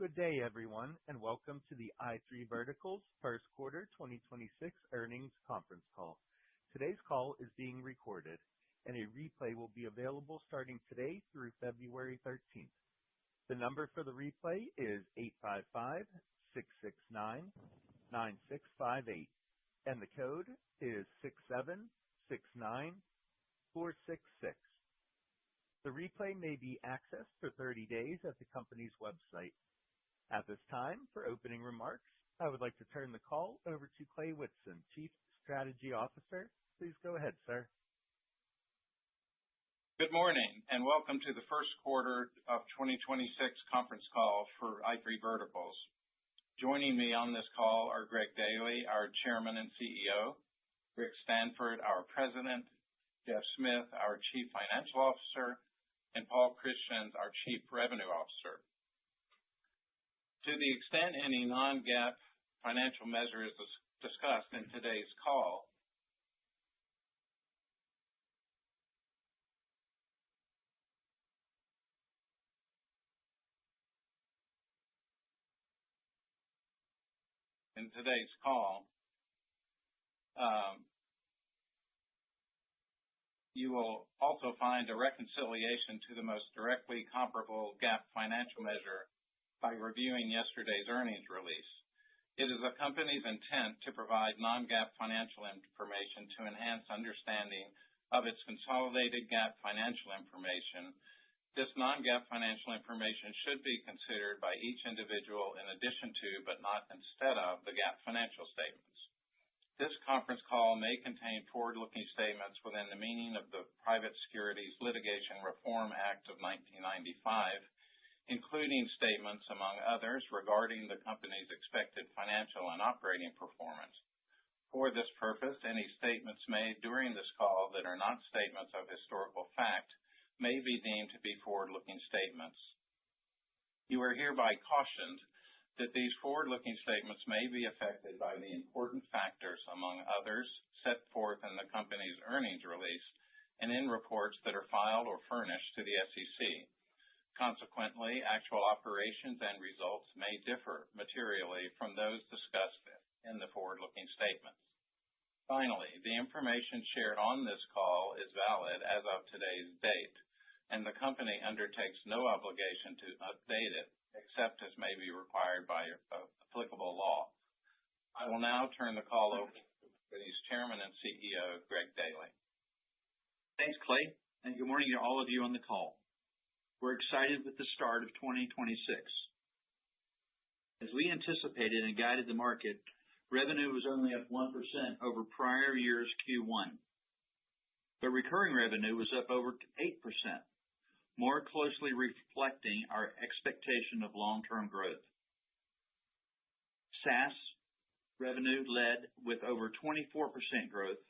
Good day, everyone, and welcome to the i3 Verticals First Quarter 2026 Earnings Conference Call. Today's call is being recorded, and a replay will be available starting today through February 13th. The number for the replay is 855-669-9658, and the code is 6769466. The replay may be accessed for 30 days at the company's website. At this time, for opening remarks, I would like to turn the call over to Clay Whitson, Chief Strategy Officer. Please go ahead, sir. Good morning, and welcome to the first quarter of 2026 conference call for i3 Verticals. Joining me on this call are Greg Daily, our Chairman and CEO, Rick Stanford, our President, Jeff Smith, our Chief Financial Officer, and Paul Christians, our Chief Revenue Officer. To the extent any non-GAAP financial measure is discussed in today's call, you will also find a reconciliation to the most directly comparable GAAP financial measure by reviewing yesterday's earnings release. It is the company's intent to provide non-GAAP financial information to enhance understanding of its consolidated GAAP financial information. This non-GAAP financial information should be considered by each individual in addition to, but not instead of, the GAAP financial statements. This conference call may contain forward-looking statements within the meaning of the Private Securities Litigation Reform Act of 1995, including statements, among others, regarding the company's expected financial and operating performance. For this purpose, any statements made during this call that are not statements of historical fact may be deemed to be forward-looking statements. You are hereby cautioned that these forward-looking statements may be affected by the important factors, among others, set forth in the company's earnings release and in reports that are filed or furnished to the SEC. Consequently, actual operations and results may differ materially from those discussed in the forward-looking statements. Finally, the information shared on this call is valid as of today's date, and the company undertakes no obligation to update it, except as may be required by applicable law. I will now turn the call over to the company's Chairman and CEO, Greg Daily. Thanks, Clay, and good morning to all of you on the call. We're excited with the start of 2026. As we anticipated and guided the market, revenue was only up 1% over prior year's Q1. But recurring revenue was up over 8%. More closely reflecting our expectation of long-term growth. SaaS revenue led with over 24% growth.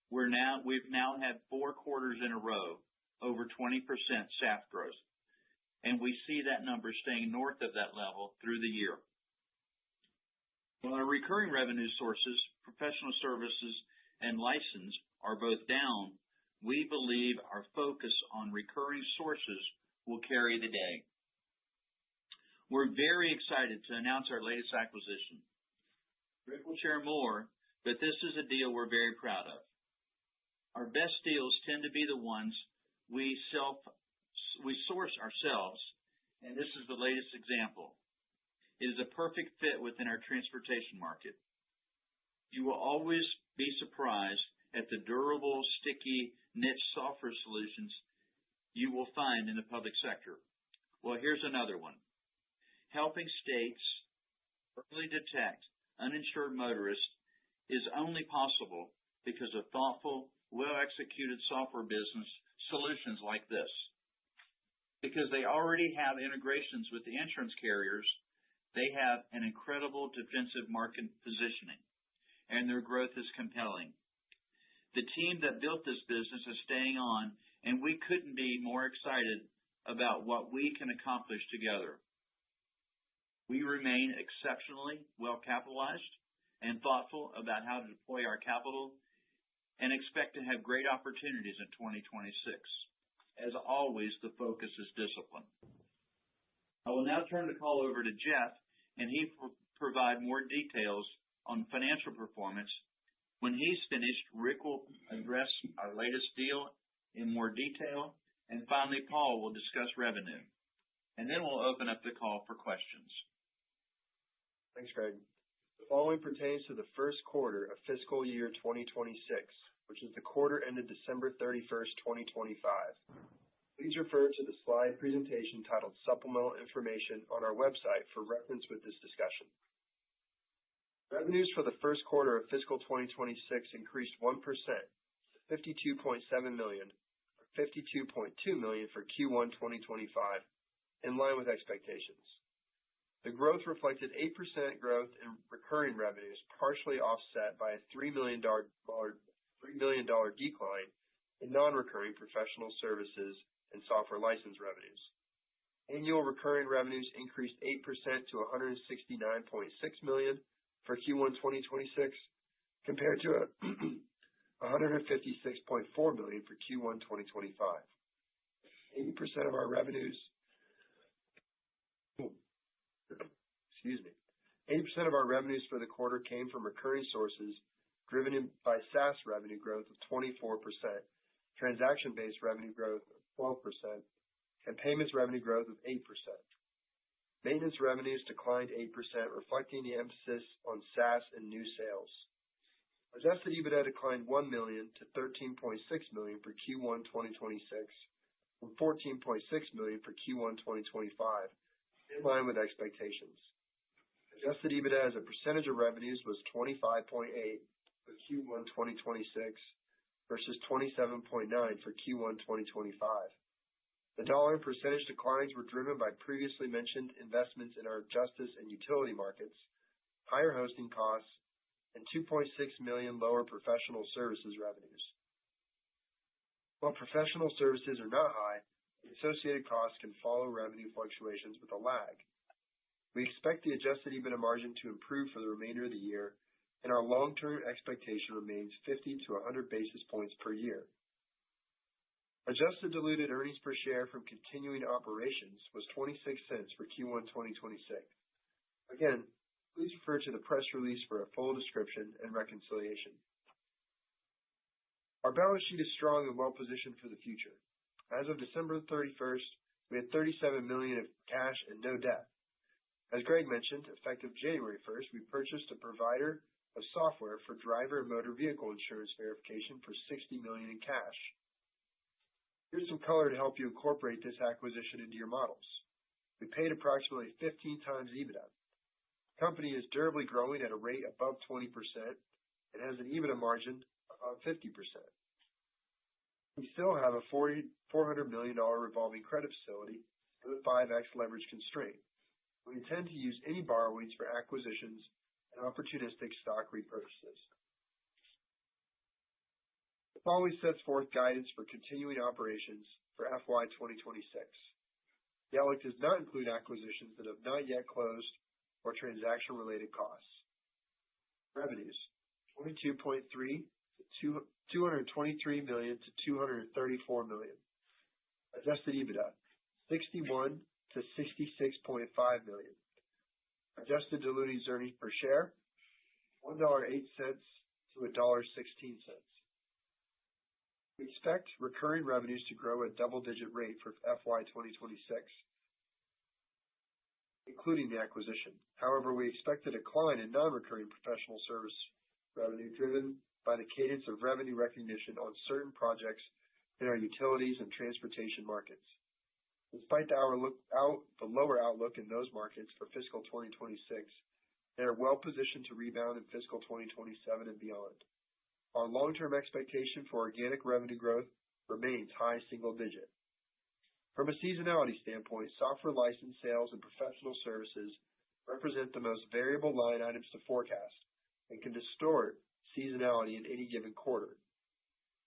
We've now had 4 quarters in a row over 20% SaaS growth, and we see that number staying north of that level through the year. While our recurring revenue sources, professional services, and license are both down, we believe our focus on recurring sources will carry the day. We're very excited to announce our latest acquisition. Rick will share more, but this is a deal we're very proud of. Our best deals tend to be the ones we source ourselves, and this is the latest example. It is a perfect fit within our transportation market. You will always be surprised at the durable, sticky, niche software solutions you will find in the public sector. Well, here's another one. Helping states early detect uninsured motorists is only possible because of thoughtful, well-executed software business solutions like this. Because they already have integrations with the insurance carriers, they have an incredible defensive market positioning, and their growth is compelling. The team that built this business is staying on, and we couldn't be more excited about what we can accomplish together. We remain exceptionally well capitalized and thoughtful about how to deploy our capital and expect to have great opportunities in 2026. As always, the focus is discipline. I will now turn the call over to Jeff, and he will provide more details on financial performance. When he's finished, Rick will address our latest deal in more detail, and finally, Paul will discuss revenue. And then we'll open up the call for questions. Thanks, Greg. The following pertains to the first quarter of fiscal year 2026, which is the quarter ended December 31st, 2025. Please refer to the slide presentation titled Supplemental Information on our website for reference with this discussion. Revenues for the first quarter of fiscal 2026 increased 1% to $52.7 million, or $52.2 million for Q1 2025, in line with expectations. The growth reflected 8% growth in recurring revenues, partially offset by a $3 million decline in non-recurring professional services and software license revenues. Annual recurring revenues increased 8% to $169.6 million for Q1 2026, compared to $156.4 million for Q1 2025. 80% of our revenues 80% of our revenues for the quarter came from recurring sources, driven by SaaS revenue growth of 24%, transaction-based revenue growth of 12%, and payments revenue growth of 8%. Maintenance revenues declined 8%, reflecting the emphasis on SaaS and new sales. Adjusted EBITDA declined $1 million to $13.6 million for Q1 2026, from $14.6 million for Q1 2025, in line with expectations. Adjusted EBITDA as a percentage of revenues was 25.8% for Q1 2026 versus 27.9% for Q1 2025. The dollar and percentage declines were driven by previously mentioned investments in our justice and utility markets, higher hosting costs, and $2.6 million lower professional services revenues. While professional services are not high, the associated costs can follow revenue fluctuations with a lag. We expect the adjusted EBITDA margin to improve for the remainder of the year, and our long-term expectation remains 50 to 100 basis points per year. Adjusted diluted earnings per share from continuing operations was 26 cents for Q1 2026. Again, please refer to the press release for a full description and reconciliation. Our balance sheet is strong and well positioned for the future. As of December 31st, we had $37 million of cash and no debt. As Greg mentioned, effective January 1st, we purchased a provider of software for driver and motor vehicle insurance verification for $60 million in cash. Here's some color to help you incorporate this acquisition into your models. We paid approximately 15 times EBITDA. The company is durably growing at a rate above 20% and has an EBITDA margin of 50%. We still have a $400 million revolving credit facility with a 5x leverage constraint. We intend to use any borrowings for acquisitions and opportunistic stock repurchases. The following sets forth guidance for continuing operations for FY 2026. The outlook does not include acquisitions that have not yet closed or transaction-related costs. Revenues, $22.3 to $223 million to $234 million. Adjusted EBITDA, $61 to $66.5 million. Adjusted diluted earnings per share, $1.08 to $1.16. We expect recurring revenues to grow at a double-digit rate for FY 2026, including the acquisition. However, we expect a decline in non-recurring professional service revenue driven by the cadence of revenue recognition on certain projects in our utilities and transportation markets. Despite the lower outlook in those markets for fiscal 2026, they are well positioned to rebound in fiscal 2027 and beyond. Our long-term expectation for organic revenue growth remains high single digit. From a seasonality standpoint, software license sales and professional services represent the most variable line items to forecast and can distort seasonality in any given quarter.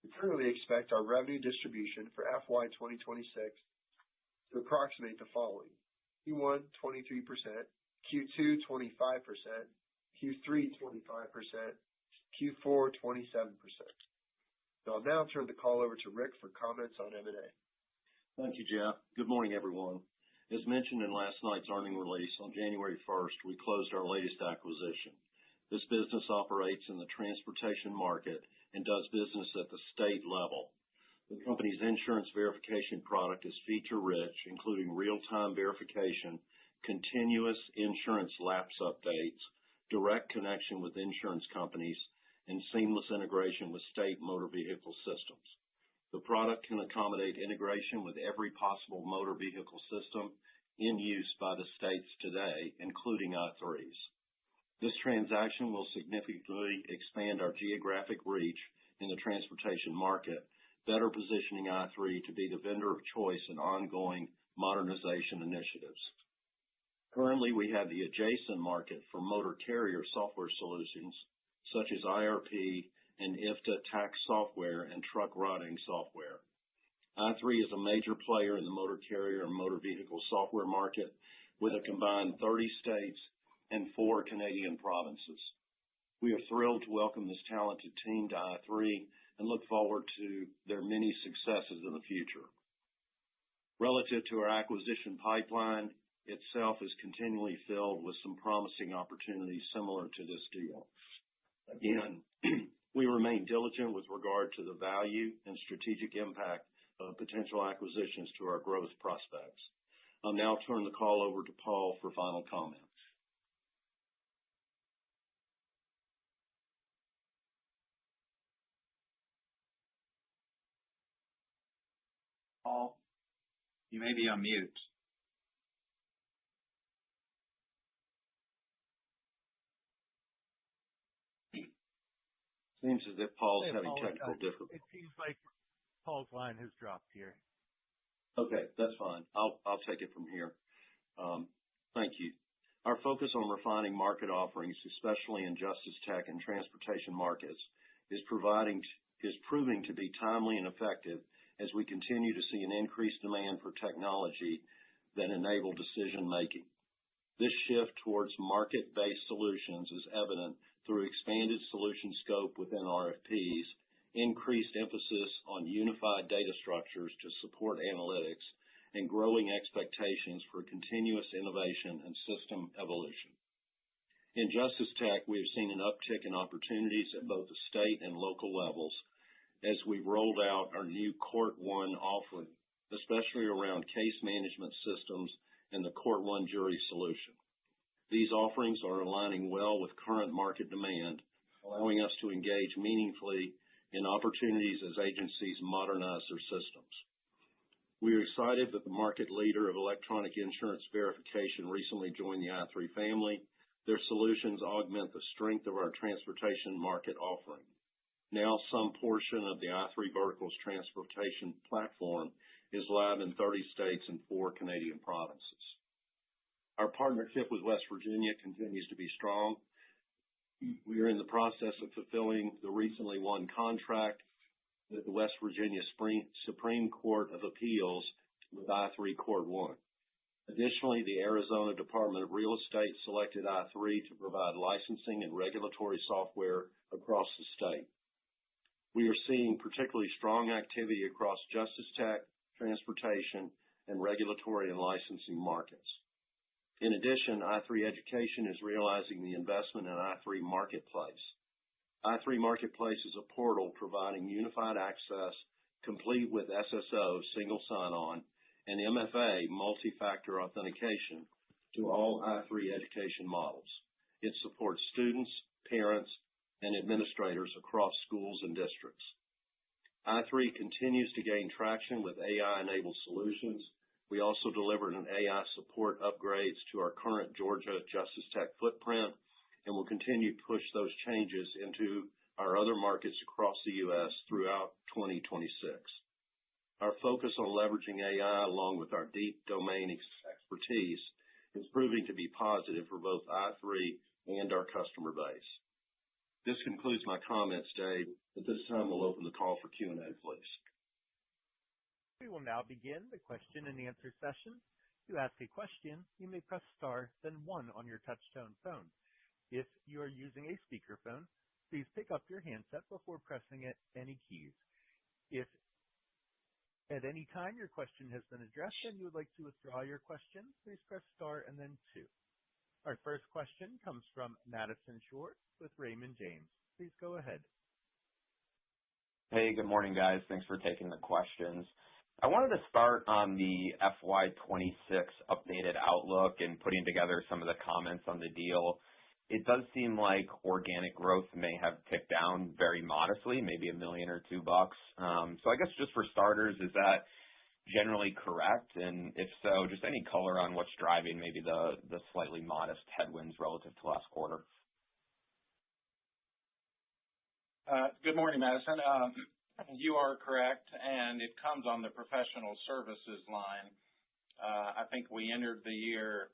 We currently expect our revenue distribution for FY 2026 to approximate the following: Q1 23%, Q2 25%, Q3 25%, Q4 27%. I'll now turn the call over to Rick for comments on M&A. Thank you, Jeff. Good morning, everyone. As mentioned in last night's earnings release, on January 1st, we closed our latest acquisition. This business operates in the transportation market and does business at the state level. The company's insurance verification product is feature-rich, including real-time verification, continuous insurance lapse updates, direct connection with insurance companies, and seamless integration with state motor vehicle systems. The product can accommodate integration with every possible motor vehicle system in use by the states today, including I-3s. This transaction will significantly expand our geographic reach in the transportation market, better positioning I-3 to be the vendor of choice in ongoing modernization initiatives. Currently, we have the adjacent market for motor carrier software solutions, such as IRP and IFTA tax software and truck routing software. I-3 is a major player in the motor carrier and motor vehicle software market with a combined 30 states and 4 Canadian provinces. We are thrilled to welcome this talented team to I-3 and look forward to their many successes in the future. Relative to our acquisition pipeline itself is continually filled with some promising opportunities similar to this deal. Again, we remain diligent with regard to the value and strategic impact of potential acquisitions to our growth prospects. I'll now turn the call over to Paul for final comments. Paul, you may be on mute. Seems as if Paul's having technical difficulties. It seems like Paul's line has dropped here. Okay, that's fine. I'll take it from here. Thank you. Our focus on refining market offerings, especially in justice tech and transportation markets, is proving to be timely and effective as we continue to see an increased demand for technology that enable decision making. This shift towards market-based solutions is evident through expanded solution scope within RFPs, increased emphasis on unified data structures to support analytics, and growing expectations for continuous innovation and system evolution. In Justice Tech, we have seen an uptick in opportunities at both the state and local levels as we've rolled out our new Court One offering, especially around case management systems and the Court One jury solution. These offerings are aligning well with current market demand, allowing us to engage meaningfully in opportunities as agencies modernize their systems. We are excited that the market leader of electronic insurance verification recently joined the I3 family. Their solutions augment the strength of our transportation market offering. Now some portion of the I3 Verticals transportation platform is live in 30 states and 4 Canadian provinces. Our partnership with West Virginia continues to be strong. We are in the process of fulfilling the recently won contract with the West Virginia Supreme Court of Appeals with I3 Court One. Additionally, the Arizona Department of Real Estate selected I3 to provide licensing and regulatory software across the state. We are seeing particularly strong activity across justice tech, transportation, and regulatory and licensing markets. In addition, I3 Education is realizing the investment in I3 Marketplace. I3 Marketplace is a portal providing unified access, complete with SSO, single sign-on, and MFA, multi-factor authentication, to all I3 education models. It supports students, parents, and administrators across schools and districts. I3 continues to gain traction with AI-enabled solutions. We also delivered an AI support upgrades to our current Georgia Justice Tech footprint and will continue to push those changes into our other markets across the U.S. throughout 2026. Our focus on leveraging AI along with our deep domain expertise is proving to be positive for both I3 and our customer base. This concludes my comments, Dave. At this time, we'll open the call for Q&A, please. We will now begin the question and answer session. To ask a question, you may press star, then 1 on your touchtone phone. If you are using a speakerphone, please pick up your handset before pressing any keys. If At any time your question has been addressed and you would like to withdraw your question, please press star and then 2. Our first question comes from Madison Short with Raymond James. Please go ahead. Hey, good morning, guys. Thanks for taking the questions. I wanted to start on the FY26 updated outlook and putting together some of the comments on the deal. It does seem like organic growth may have ticked down very modestly, maybe $1 million or $2. So I guess just for starters, is that generally correct? And if so, just any color on what's driving maybe the slightly modest headwinds relative to last quarter? Good morning, Madison. You are correct, and it comes on the professional services line. I think we entered the year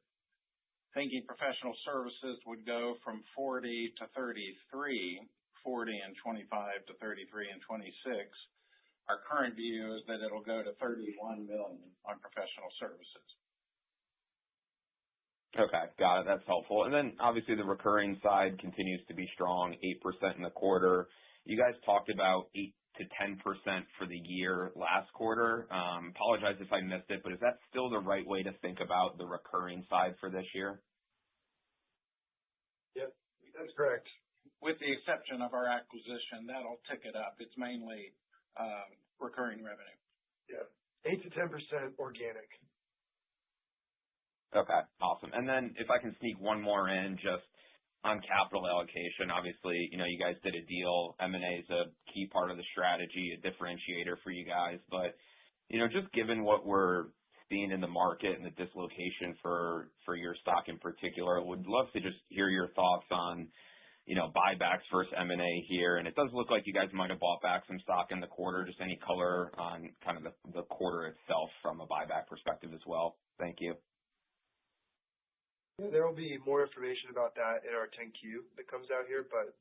thinking professional services would go from 40 to 33, 40 and 25 to 33 and 26. Our current view is that it'll go to $31 million on professional services. Okay, got it. That's helpful. And then obviously the recurring side continues to be strong, 8% in the quarter. You guys talked about 8 to 10% for the year last quarter. Apologize if I missed it, but is that still the right way to think about the recurring side for this year? Yep, that's correct. With the exception of our acquisition, that'll tick it up. It's mainly recurring revenue. Yeah, 8 to 10% organic. Okay, awesome. And then if I can sneak one more in, just on capital allocation, obviously, you guys did a deal. M&A is a key part of the strategy, a differentiator for you guys. But, just given what we're seeing in the market and the dislocation for your stock in particular, would love to just hear your thoughts on, buybacks versus M&A here. And it does look like you guys might have bought back some stock in the quarter. Just any color on kind of the quarter itself from a buyback perspective as well. Thank you. Yeah, there will be more information about that in our 10-Q that comes out here, but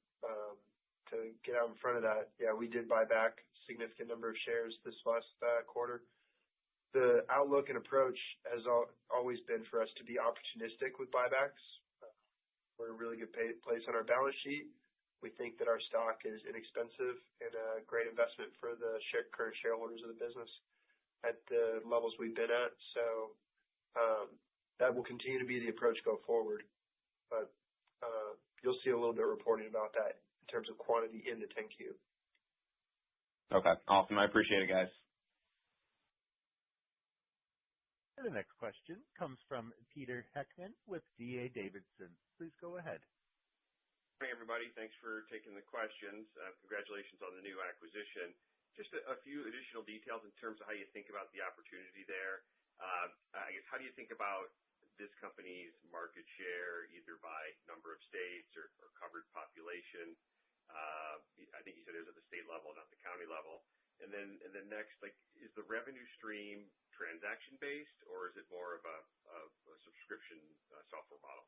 to get out in front of that, yeah, we did buy back a significant number of shares this last quarter. The outlook and approach has always been for us to be opportunistic with buybacks. We're in a really good place on our balance sheet. We think that our stock is inexpensive and a great investment for the current shareholders of the business at the levels we've been at. So that will continue to be the approach go forward. But you'll see a little bit of reporting about that in terms of quantity in the 10-Q. Okay, awesome. I appreciate it, guys. And the next question comes from Peter Heckman with D.A. Davidson. Please go ahead. Hey, everybody. Thanks for taking the questions. Congratulations on the new acquisition. Just a few additional details in terms of how you think about the opportunity there. I guess, how do you think about this company's market share, either by number of states or covered population? I think you said it was at the state level, not the county level. And then next, is the revenue stream transaction-based, or is it more of a subscription software model?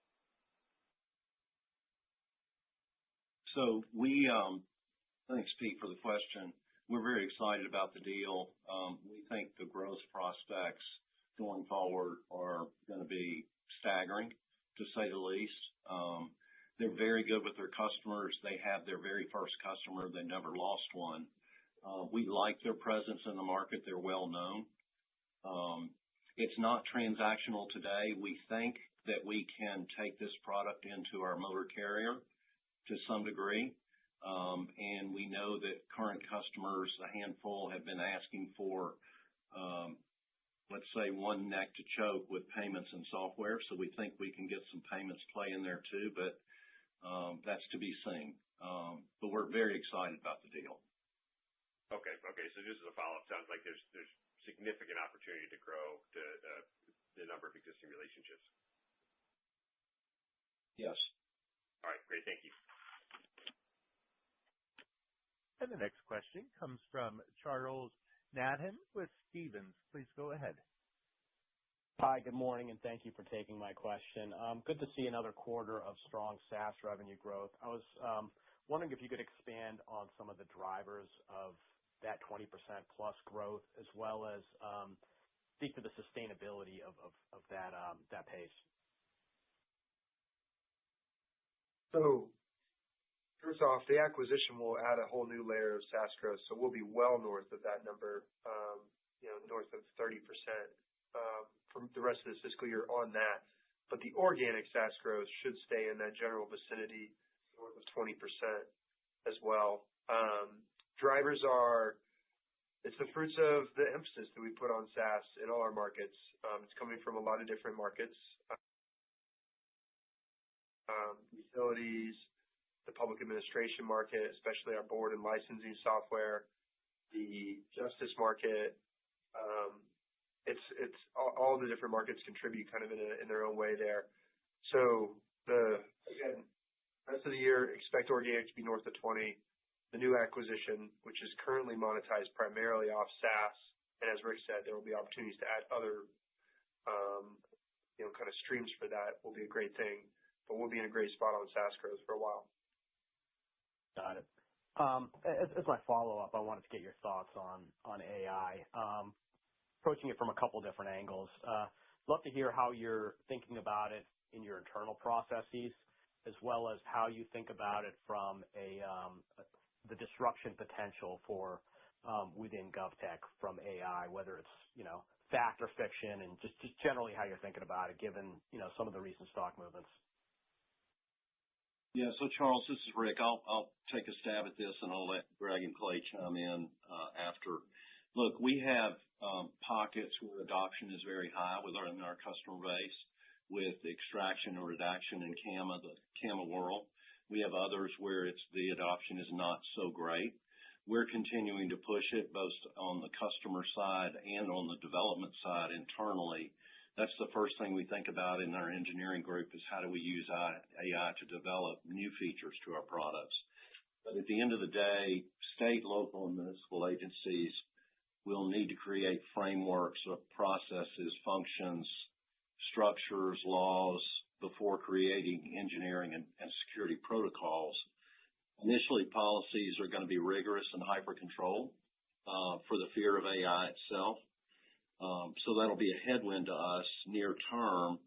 So thanks, Pete, for the question. We're very excited about the deal. We think the growth prospects going forward are going to be staggering, to say the least. They're very good with their customers. They have their very first customer. They never lost one. We like their presence in the market. They're well known. It's not transactional today. We think that we can take this product into our motor carrier to some degree. And we know that current customers, a handful, have been asking for, let's say, one neck to choke with payments and software. So we think we can get some payments play in there too, but that's to be seen. But we're very excited about the deal. Okay. So just as a follow-up, sounds like there's significant opportunity to grow the number of existing relationships. Yes. All right, great. Thank you. And the next question comes from Charles Nadhin with Stephens. Please go ahead. Hi, good morning, and thank you for taking my question. Good to see another quarter of strong SaaS revenue growth. I was wondering if you could expand on some of the drivers of that 20% plus growth, as well as speak to the sustainability of that pace. So first off, the acquisition will add a whole new layer of SaaS growth, so we'll be well north of that number, north of 30% for the rest of this fiscal year on that. But the organic SaaS growth should stay in that general vicinity north of 20% as well. Drivers are, it's the fruits of the emphasis that we put on SaaS in all our markets. It's coming from a lot of different markets, utilities, the public administration market, especially our board and licensing software, the justice market. It's all the different markets contribute kind of in their own way there. So again, rest of the year, expect organic to be north of 20. The new acquisition, which is currently monetized primarily off SaaS, and as Rick said, there will be opportunities to add other, kind of streams for that, will be a great thing. But we'll be in a great spot on SaaS growth for a while. Got it. As my follow-up, I wanted to get your thoughts on AI. Approaching it from a couple different angles. Love to hear how you're thinking about it in your internal processes, as well as how you think about it from the disruption potential for within GovTech from AI, whether it's fact or fiction, and just generally how you're thinking about it, given some of the recent stock movements. Yeah. So Charles, this is Rick. I'll take a stab at this, and I'll let Greg and Clay chime in after. Look, we have pockets where adoption is very high within our customer base with extraction or redaction in the CAMA world. We have others where the adoption is not so great. We're continuing to push it both on the customer side and on the development side internally. That's the first thing we think about in our engineering group is how do we use AI to develop new features to our products. But at the end of the day, state, local, and municipal agencies will need to create frameworks of processes, functions, structures, laws before creating engineering and security protocols. Initially, policies are going to be rigorous and hyper-controlled for the fear of AI itself. So that'll be a headwind to us near term,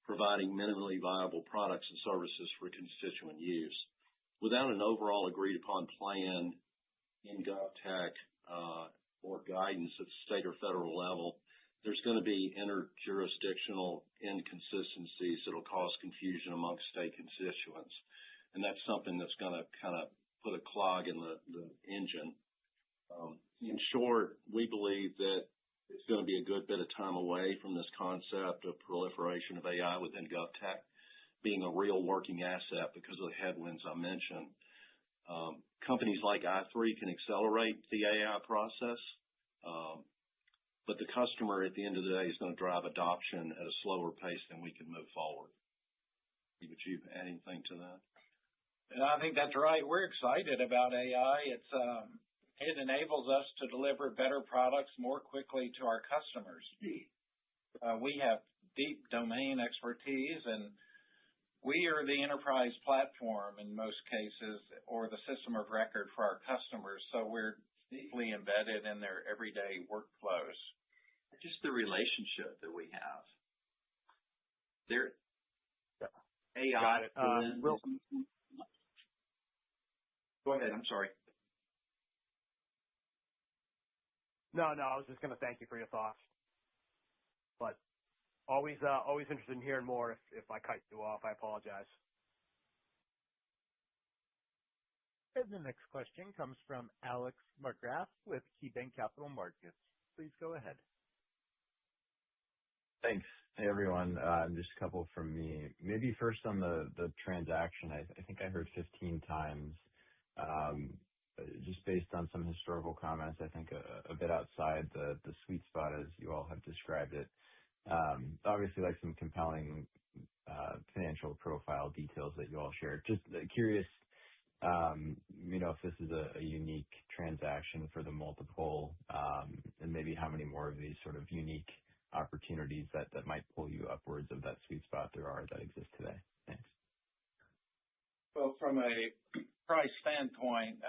providing minimally viable products and services for constituent use. Without an overall agreed upon plan in GovTech or guidance at the state or federal level, there's going to be interjurisdictional inconsistencies that'll cause confusion amongst state constituents. And that's something that's going to kind of put a clog in the engine. In short, we believe that it's going to be a good bit of time away from this concept of proliferation of AI within GovTech being a real working asset because of the headwinds I mentioned. Companies like I3 can accelerate the AI process, but the customer at the end of the day is going to drive adoption at a slower pace than we can move forward. Would you add anything to that? I think that's right. We're excited about AI. It enables us to deliver better products more quickly to our customers. We have deep domain expertise, and we are the enterprise platform in most cases, or the system of record for our customers. So we're deeply embedded in their everyday workflows. Just the relationship that we have. AI. Go ahead. I'm sorry. No, I was just going to thank you for your thoughts. But always interested in hearing more. If I cut you off, I apologize. And the next question comes from Alex McGrath with KeyBanc Capital Markets. Please go ahead. Thanks. Hey, everyone. Just a couple from me. Maybe first on the transaction, I think I heard 15 times. Just based on some historical comments, I think a bit outside the sweet spot as you all have described it. Obviously, like some compelling financial profile details that you all shared. Just curious, if this is a unique transaction for the multiple, and maybe how many more of these sort of unique opportunities that might pull you upwards of that sweet spot there are that exist today. Thanks. Well, from a price standpoint,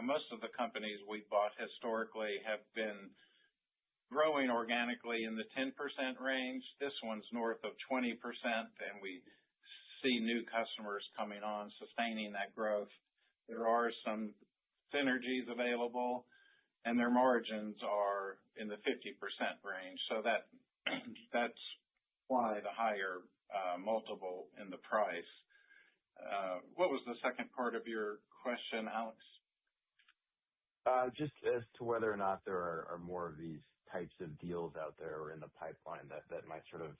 most of the companies we bought historically have been growing organically in the 10% range. This one's north of 20%, and we see new customers coming on, sustaining that growth. There are some synergies available, and their margins are in the 50% range. So that's why the higher multiple in the price. What was the second part of your question, Alex? Just as to whether or not there are more of these types of deals out there or in the pipeline that might sort of,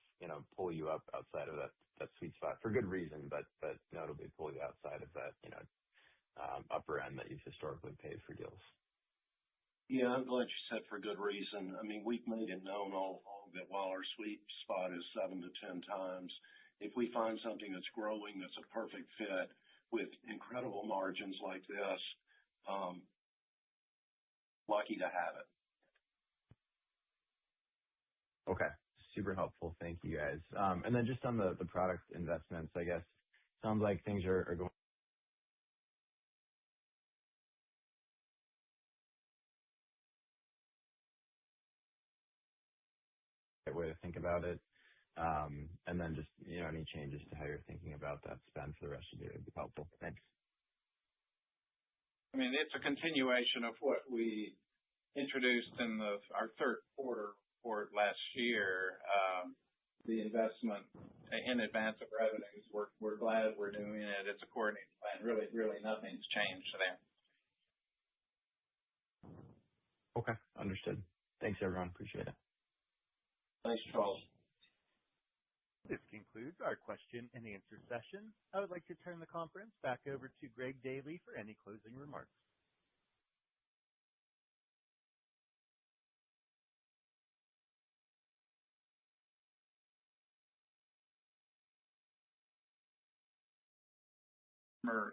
pull you up outside of that sweet spot for good reason, but notably pull you outside of that, upper end that you've historically paid for deals. Yeah, I'm glad you said for good reason. I mean, we've made it known all along that while our sweet spot is 7 to 10 times, if we find something that's growing, that's a perfect fit with incredible margins like this, lucky to have it. Okay. Super helpful. Thank you, guys. And then just on the product investments, I guess, sounds like things are going the right way to think about it. And then just, any changes to how you're thinking about that spend for the rest of the year would be helpful. Thanks. I mean, it's a continuation of what we introduced in our third quarter report last year. The investment in advance of revenues, we're glad we're doing it. It's a coordinated plan. Really nothing's changed there. Okay. Understood. Thanks, everyone. Appreciate it. Thanks, Charles. This concludes our question and answer session. I would like to turn the conference back over to Greg Daily for any closing remarks.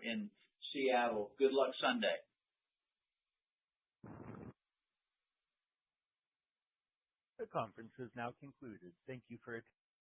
In Seattle. Good luck Sunday. The conference is now concluded. Thank you for attending.